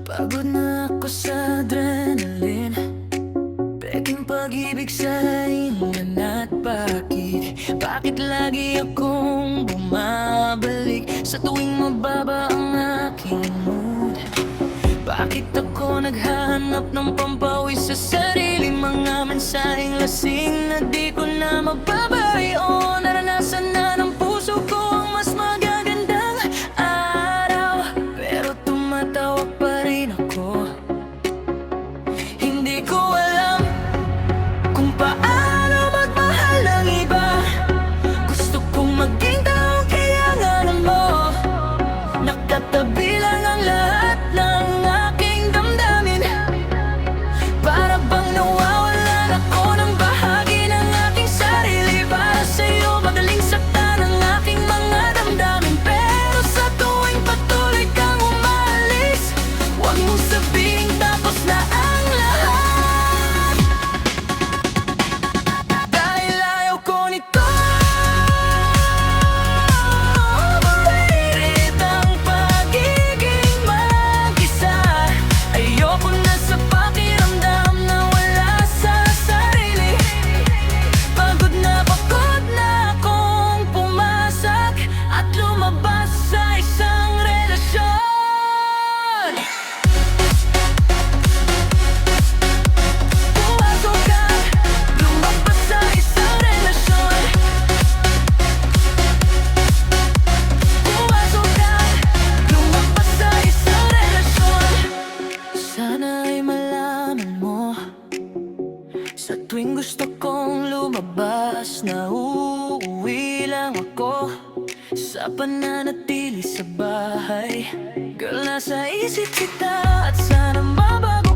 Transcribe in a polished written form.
Pagod na ako sa adrenaline, peking pag-ibig sa hingan at bakit lagi akong bumabalik sa tuwing mababa ang aking mood? Bakit ako naghahanap ng pampawi sa sarili? Mga mensaheng lasing na di ko na mababay. O naranasan na ng puso ko ang mas magagandang araw, pero tumatawag pa rin ako. Hindi ko alam kung paano magmahal ng iba. Gusto kong maging taong kailangan mo. Nakatabi lang ang lahat ng aking damdamin. Para bang nawawalan ako ng bahagi ng aking sarili. Para sa'yo magaling saktan ang aking mga damdamin. Pero sa tuwing patuloy kang umalis, huwag mong sabihin tapos na ang lahat. Dahil ayaw ko nito. Overrated ang pagiging mag-isa. Ayoko na sa pakiramdam na wala sa sarili. Pagod na akong pumasok at lumabas sa isang relasyon. Pumasok ka, lumabas sa isang relasyon. Pumasok ka, lumabas sa isang relasyon. Sana ay malaman mo, sa tuwing gusto kong lumabas, na uuwi lang ako sa pananatili sa bahay. Girl, nasa isip kita at sana mabago